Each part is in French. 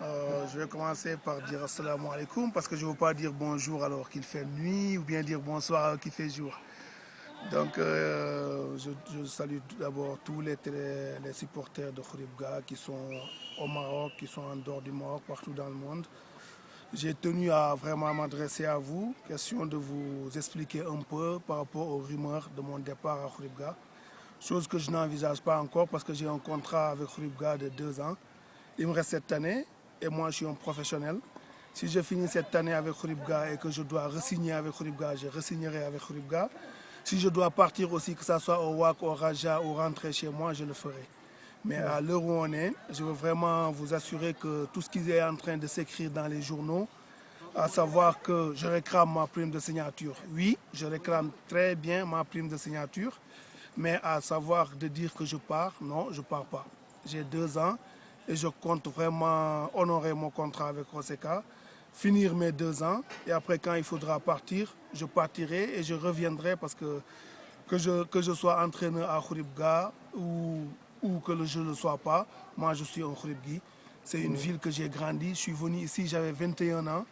Je vais commencer par dire assalamu alaikum parce que je ne veux pas dire bonjour alors qu'il fait nuit ou bien dire bonsoir alors qu'il fait jour. Donc, je salue d'abord tous les supporters de Khouribga qui sont au Maroc, qui sont en dehors du Maroc, partout dans le monde. J'ai tenu à vraiment m'adresser à vous, question de vous expliquer un peu par rapport aux rumeurs de mon départ à Khouribga. Chose que je n'envisage pas encore parce que j'ai un contrat avec Khouribga de 2 ans. Il me reste cette année et moi je suis un professionnel. Si je finis cette année avec Khouribga et que je dois re-signer avec Khouribga, je re-signerai avec Khouribga. Si je dois partir aussi, que ce soit au WAC, au Raja ou rentrer chez moi, je le ferai. Mais à l'heure où on est, je veux vraiment vous assurer que tout ce qui est en train de s'écrire dans les journaux, à savoir que je réclame ma prime de signature. Oui, je réclame très bien ma prime de signature, mais à savoir de dire que je pars, non, je ne pars pas. J'ai 2 ans et je compte vraiment honorer mon contrat avec Roseka, finir mes 2 ans et après quand il faudra partir, je partirai et je reviendrai parce que je sois entraîneur à Khouribga ou que je ne le sois pas, moi je suis un Khouribgui. C'est une ville que j'ai grandi. Je suis venu ici, j'avais 21 ans.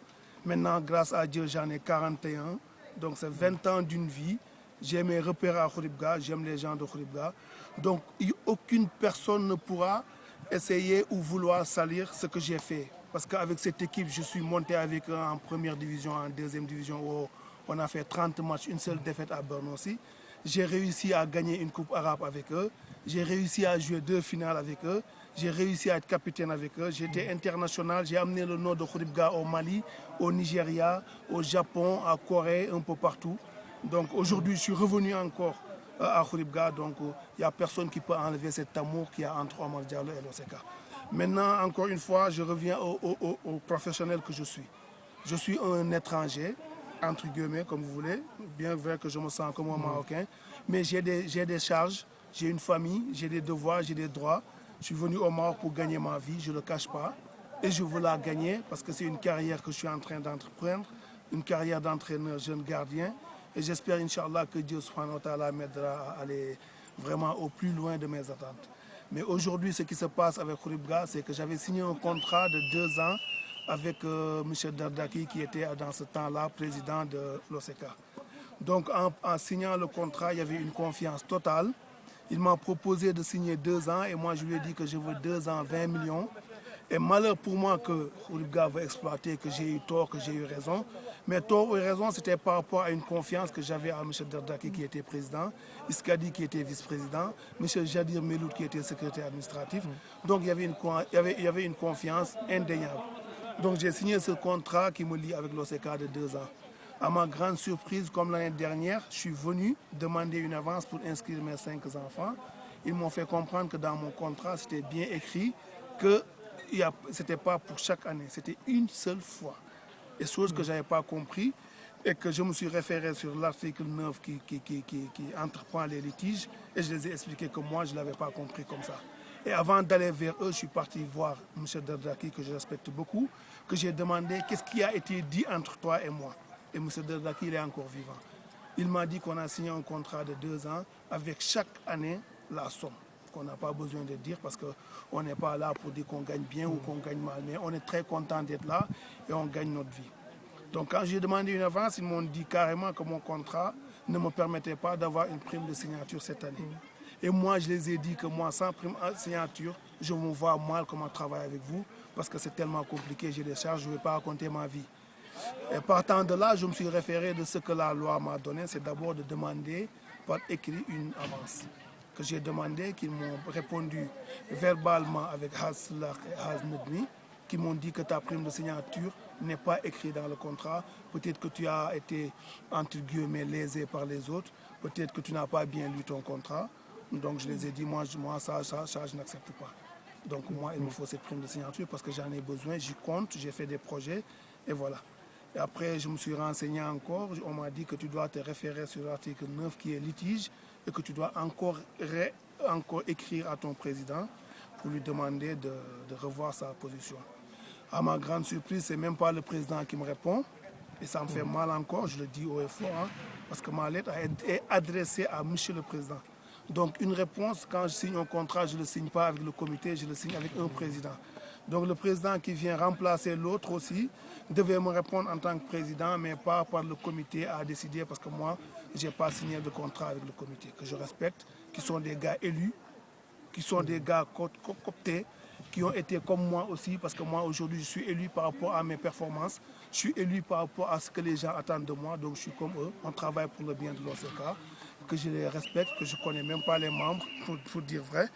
Maintenant, grâce à Dieu, j'en ai 41. Donc c'est 20 ans d'une vie. J'ai mes repères à Khouribga, j'aime les gens de Khouribga. Donc aucune personne ne pourra essayer ou vouloir salir ce que j'ai fait. Parce qu'avec cette équipe, je suis monté avec eux en première division, en deuxième division, où on a fait 30 matchs, une seule défaite à Bernossi. J'ai réussi à gagner une coupe arabe avec eux. J'ai réussi à jouer 2 finales avec eux. J'ai réussi à être capitaine avec eux. J'étais international. J'ai amené le nom de Khouribga au Mali, au Nigeria, au Japon, à Corée, un peu partout. Donc aujourd'hui, je suis revenu encore à Khouribga. Donc il n'y a personne qui peut enlever cet amour qu'il y a entre Omar Diallo et l'OCK. Maintenant, encore une fois, je reviens au professionnel que je suis. Je suis un étranger, entre guillemets, comme vous voulez, bien vrai que je me sens comme un Marocain, mais j'ai des charges, j'ai une famille, j'ai des devoirs, j'ai des droits. Je suis venu au Maroc pour gagner ma vie, je ne le cache pas, et je veux la gagner parce que c'est une carrière que je suis en train d'entreprendre, une carrière d'entraîneur jeune gardien, et j'espère, Inch'Allah, que Dieu subhanahu wa ta'ala m'aidera à aller vraiment au plus loin de mes attentes. Mais aujourd'hui, ce qui se passe avec Khouribga, c'est que j'avais signé un contrat de 2 ans avec M. Dardaki qui était dans ce temps-là président de l'OCK. Donc en signant le contrat, il y avait une confiance totale. Il m'a proposé de signer 2 ans et moi je lui ai dit que je veux 2 ans, 20 millions. Et malheur pour moi que Khouribga va exploiter, que j'ai eu tort, que j'ai eu raison. Mais tort et raison, c'était par rapport à une confiance que j'avais à M. Dardaki qui était président, Iskadi qui était vice-président, M. Jadir Meloud qui était secrétaire administratif. Donc il y avait une confiance indéniable. Donc j'ai signé ce contrat qui me lie avec l'OCK de 2 ans. À ma grande surprise, comme l'année dernière, je suis venu demander une avance pour inscrire mes 5 enfants. Ils m'ont fait comprendre que dans mon contrat, c'était bien écrit que ce n'était pas pour chaque année, c'était une seule fois. Et chose que je n'avais pas compris et que je me suis référé sur l'article 9 qui entreprend les litiges et je les ai expliqué que moi, je ne l'avais pas compris comme ça. Et avant d'aller vers eux, je suis parti voir M. Dardaki, que je respecte beaucoup, que j'ai demandé qu'est-ce qui a été dit entre toi et moi. Et M. Dardaki, il est encore vivant. Il m'a dit qu'on a signé un contrat de 2 ans avec chaque année la somme. Qu'on n'a pas besoin de dire parce qu'on n'est pas là pour dire qu'on gagne bien ou qu'on gagne mal. Mais on est très content d'être là et on gagne notre vie. Donc quand j'ai demandé une avance, ils m'ont dit carrément que mon contrat ne me permettait pas d'avoir une prime de signature cette année. Et moi, je les ai dit que moi, sans prime de signature, je me vois mal comment travailler avec vous parce que c'est tellement compliqué, j'ai des charges, je ne vais pas raconter ma vie. Et partant de là, je me suis référé de ce que la loi m'a donné, c'est d'abord de demander par écrit une avance. Que j'ai demandé, qu'ils m'ont répondu verbalement avec Haslar et Haznedmi, qui m'ont dit que ta prime de signature n'est pas écrite dans le contrat. Peut-être que tu as été, entre guillemets, lésé par les autres. Peut-être que tu n'as pas bien lu ton contrat. Donc je les ai dit, moi ça je n'accepte pas. Donc moi, il me faut cette prime de signature parce que j'en ai besoin, j'y compte, j'ai fait des projets, et voilà. Et après, je me suis renseigné encore. On m'a dit que tu dois te référer sur l'article 9 qui est litige et que tu dois encore écrire à ton président pour lui demander de revoir sa position. À ma grande surprise, ce n'est même pas le président qui me répond. Et ça me fait mal encore, je le dis haut et fort, hein, parce que ma lettre est adressée à monsieur le président. Donc une réponse, quand je signe un contrat, je ne le signe pas avec le comité, je le signe avec un président. Donc le président qui vient remplacer l'autre aussi devait me répondre en tant que président, mais pas par le comité à décider, parce que moi, je n'ai pas signé de contrat avec le comité, que je respecte, qui sont des gars élus, qui sont des gars cooptés, qui ont été comme moi aussi, parce que moi aujourd'hui je suis élu par rapport à mes performances, je suis élu par rapport à ce que les gens attendent de moi, donc je suis comme eux, on travaille pour le bien de l'OCK, que je les respecte, que je ne connais même pas les membres, pour dire vrai.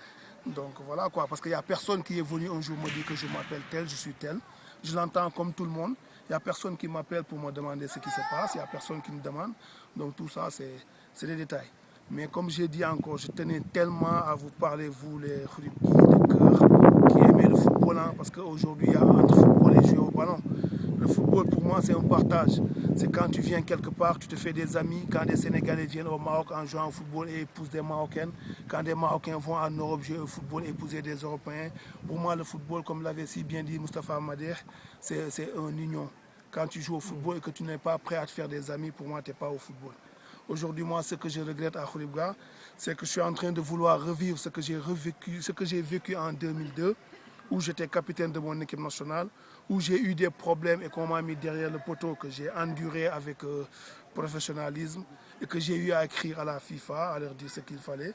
Donc voilà quoi, parce qu'il n'y a personne qui est venu un jour me dire que je m'appelle tel, je suis tel. Je l'entends comme tout le monde. Il n'y a personne qui m'appelle pour me demander ce qui se passe, il n'y a personne qui me demande. Donc tout ça, c'est des détails. Mais comme j'ai dit encore, je tenais tellement à vous parler, vous les Khouribgui de cœur, qui aimez le football, hein, parce qu'aujourd'hui, il y a entre football et jouer au ballon. Le football, pour moi, c'est un partage. C'est quand tu viens quelque part, tu te fais des amis. Quand des Sénégalais viennent au Maroc en jouant au football et épousent des Marocaines. Quand des Marocains vont en Europe jouer au football et épouser des Européens. Pour moi, le football, comme l'avait si bien dit Moustapha Mader, c'est une union. Quand tu joues au football et que tu n'es pas prêt à te faire des amis, pour moi, tu n'es pas au football. Aujourd'hui, moi, ce que je regrette à Khouribga, c'est que je suis en train de vouloir revivre ce que j'ai vécu en 2002, où j'étais capitaine de mon équipe nationale, où j'ai eu des problèmes et qu'on m'a mis derrière le poteau, que j'ai enduré avec professionnalisme et que j'ai eu à écrire à la FIFA, à leur dire ce qu'il fallait.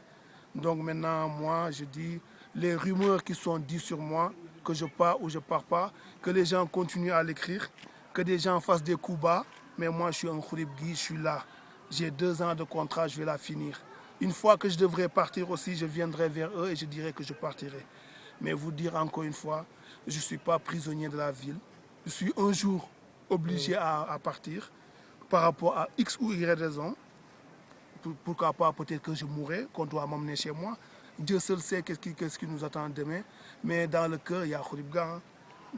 Donc maintenant, moi, je dis, les rumeurs qui sont dites sur moi, que je pars ou je pars pas, que les gens continuent à l'écrire, que des gens fassent des coups bas, mais moi, je suis un Khouribgui, je suis là. J'ai 2 ans de contrat, je vais la finir. Une fois que je devrais partir aussi, je viendrai vers eux et je dirai que je partirai. Mais vous dire encore une fois, je ne suis pas prisonnier de la ville. Je suis un jour obligé à partir par rapport à X ou Y raison. Pourquoi pas, peut-être que je mourrai, qu'on doit m'emmener chez moi. Dieu seul sait qu'est-ce qui nous attend demain. Mais dans le cœur, il y a Khouribga. Hein.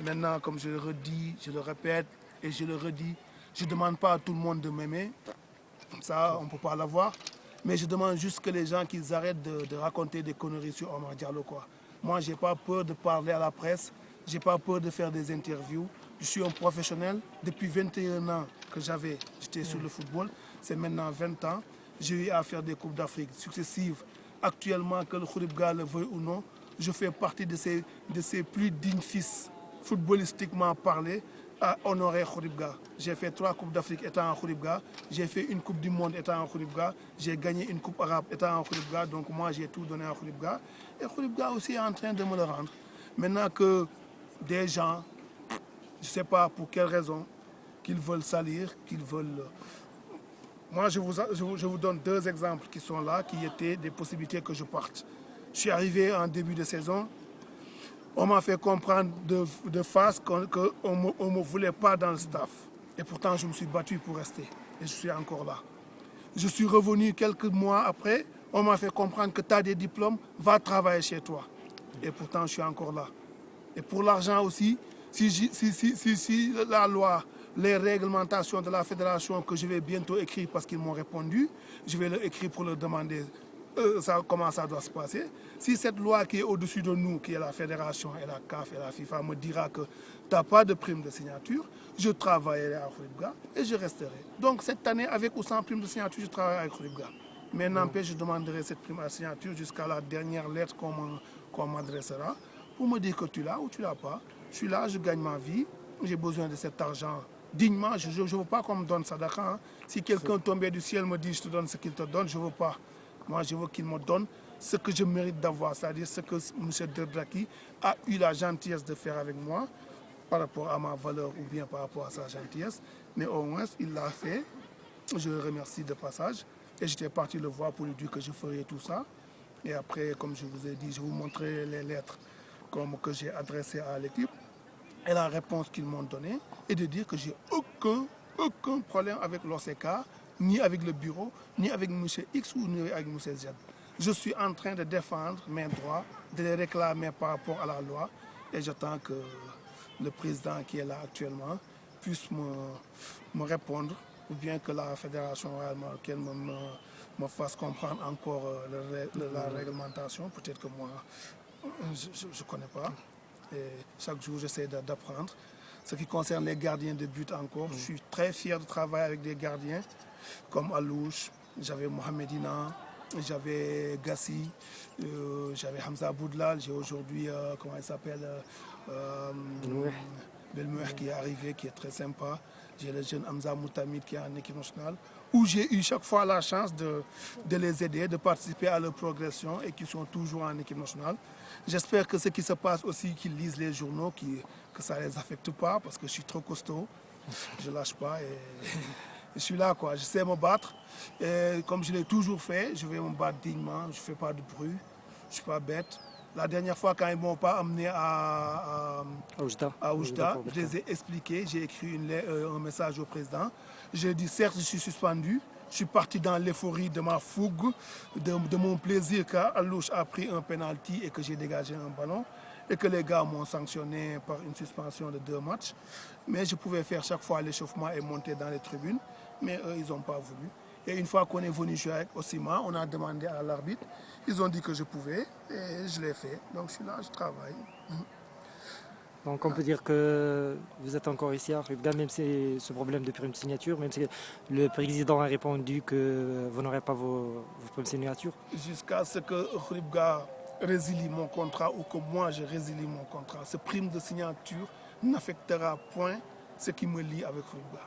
Maintenant, comme je le redis, je le répète et je le redis, je ne demande pas à tout le monde de m'aimer. Ça, on ne peut pas l'avoir. Mais je demande juste que les gens qu'ils arrêtent de raconter des conneries sur Omar Diallo. Quoi. Moi, je n'ai pas peur de parler à la presse. Je n'ai pas peur de faire des interviews. Je suis un professionnel. Depuis 21 ans que j'étais sur le football. C'est maintenant 20 ans. J'ai eu à faire des Coupes d'Afrique successives. Actuellement, que le Khouribga le veuille ou non, je fais partie de ces plus dignes fils, footballistiquement parlé, à honorer Khouribga. J'ai fait 3 Coupes d'Afrique étant en Khouribga. J'ai fait une Coupe du Monde étant en Khouribga. J'ai gagné une Coupe arabe étant en Khouribga. Donc moi, j'ai tout donné à Khouribga. Et Khouribga aussi est en train de me le rendre. Maintenant que des gens, je ne sais pas pour quelle raison, qu'ils veulent salir, qu'ils veulent... Moi, je vous donne 2 exemples qui sont là, qui étaient des possibilités que je parte. Je suis arrivé en début de saison. On m'a fait comprendre de face qu'on ne me voulait pas dans le staff. Et pourtant, je me suis battu pour rester. Et je suis encore là. Je suis revenu quelques mois après. On m'a fait comprendre que tu as des diplômes, va travailler chez toi. Et pourtant, je suis encore là. Et pour l'argent aussi, si la loi, les réglementations de la fédération que je vais bientôt écrire parce qu'ils m'ont répondu, je vais le écrire pour leur demander comment ça doit se passer. Si cette loi qui est au-dessus de nous, qui est la fédération et la CAF et la FIFA, me dira que tu n'as pas de prime de signature, je travaillerai à Khouribga et je resterai. Donc cette année, avec ou sans prime de signature, je travaille avec Khouribga. Mais n'empêche, je demanderai cette prime de signature jusqu'à la dernière lettre qu'on m'adressera pour me dire que tu l'as ou tu ne l'as pas. Je suis là, je gagne ma vie, j'ai besoin de cet argent dignement. Je ne veux pas qu'on me donne sadaka. Hein. Si quelqu'un tombé du ciel me dit je te donne ce qu'il te donne, je ne veux pas. Moi, je veux qu'il me donne ce que je mérite d'avoir, c'est-à-dire ce que M. Derdraki a eu la gentillesse de faire avec moi par rapport à ma valeur ou bien par rapport à sa gentillesse. Mais au moins, il l'a fait. Je le remercie de passage. Et j'étais parti le voir pour lui dire que je ferais tout ça. Et après, comme je vous ai dit, je vous montrerai les lettres que j'ai adressées à l'équipe et la réponse qu'ils m'ont donnée. Et de dire que j'ai aucun problème avec l'OCK, ni avec le bureau, ni avec M. X ou ni avec M. Z. Je suis en train de défendre mes droits, de les réclamer par rapport à la loi. Et j'attends que le président qui est là actuellement puisse me répondre, ou bien que la fédération royale marocaine me fasse comprendre encore la réglementation. Peut-être que moi, je ne connais pas. Et chaque jour, j'essaie d'apprendre. Ce qui concerne les gardiens de but encore, je suis très fier de travailler avec des gardiens comme Alouche, j'avais Mohamedina, j'avais Gassi, j'avais Hamza Boudlal, j'ai aujourd'hui, comment il s'appelle, Euh, Belmoueh. Belmoueh qui est arrivé, qui est très sympa. J'ai le jeune Hamza Moutamid qui est en équipe nationale, où j'ai eu chaque fois la chance de les aider, de participer à leur progression et qui sont toujours en équipe nationale. J'espère que ce qui se passe aussi, qu'ils lisent les journaux, que ça ne les affecte pas parce que je suis trop costaud. Je ne lâche pas et je suis là, quoi. Je sais me battre. Et comme je l'ai toujours fait, je vais me battre dignement, je ne fais pas de bruit, je ne suis pas bête. La dernière fois, quand ils ne m'ont pas amené Oujda. à Oujda Oujda, pour je les ai expliqués, j'ai écrit un message au président. J'ai dit, certes, je suis suspendu, je suis parti dans l'euphorie de ma fougue, de mon plaisir qu'Alouche a pris un penalty et que j'ai dégagé un ballon et que les gars m'ont sanctionné par une suspension de 2 matchs. Mais je pouvais faire chaque fois l'échauffement et monter dans les tribunes, mais eux, ils n'ont pas voulu. Et une fois qu'on est venu jouer avec Osima, on a demandé à l'arbitre, ils ont dit que je pouvais et je l'ai fait. Donc je suis là, je travaille. Donc on peut dire que vous êtes encore ici à Rubga, même si ce problème de prime signature, même si le président a répondu que vous n'aurez pas vos primes signatures. Jusqu'à ce que Rubga résilie mon contrat ou que moi je résilie mon contrat. Ce prime de signature n'affectera point ce qui me lie avec Rubga.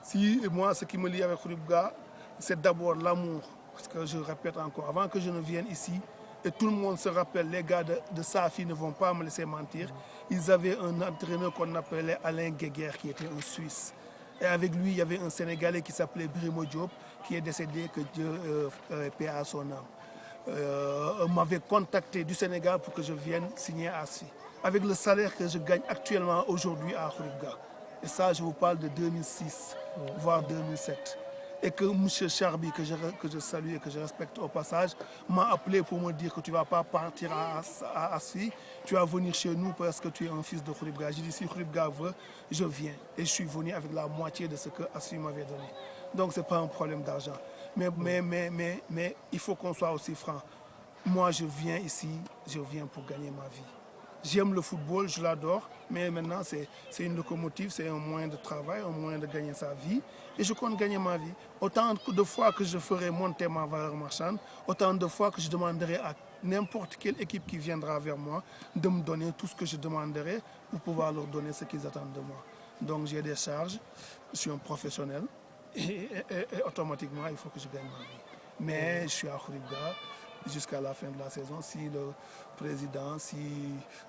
Si moi, ce qui me lie avec Rubga, c'est d'abord l'amour. Parce que je répète encore, avant que je ne vienne ici, et tout le monde se rappelle, les gars de Safi ne vont pas me laisser mentir, ils avaient un entraîneur qu'on appelait Alain Guéguer, qui était un Suisse. Et avec lui, il y avait un Sénégalais qui s'appelait Brimo Diop, qui est décédé, que Dieu paie à son âme. M'avait contacté du Sénégal pour que je vienne signer à Asfi, avec le salaire que je gagne actuellement aujourd'hui à Khouribga. Et ça, je vous parle de 2006, voire 2007. Et que M. Charby, que je salue et que je respecte au passage, m'a appelé pour me dire que tu ne vas pas partir à Asfi, tu vas venir chez nous parce que tu es un fils de Khouribga. J'ai dit, si Khouribga veut, je viens. Et je suis venu avec la moitié de ce que Asfi m'avait donné. Donc ce n'est pas un problème d'argent. Mais il faut qu'on soit aussi franc. Moi, je viens ici, je viens pour gagner ma vie. J'aime le football, je l'adore, mais maintenant c'est une locomotive, c'est un moyen de travail, un moyen de gagner sa vie. Et je compte gagner ma vie. Autant de fois que je ferai monter ma valeur marchande, autant de fois que je demanderai à n'importe quelle équipe qui viendra vers moi de me donner tout ce que je demanderai pour pouvoir leur donner ce qu'ils attendent de moi. Donc j'ai des charges, je suis un professionnel et automatiquement il faut que je gagne ma vie. Mais je suis à Khouribga jusqu'à la fin de la saison, si le président, si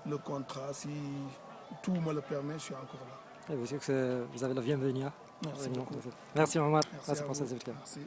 le contrat, si tout me le permet, je suis encore là. Et vous savez que vous avez la bienvenue. Merci beaucoup. Merci Mohamed. Merci Merci à pour vous. cette invitation. Merci.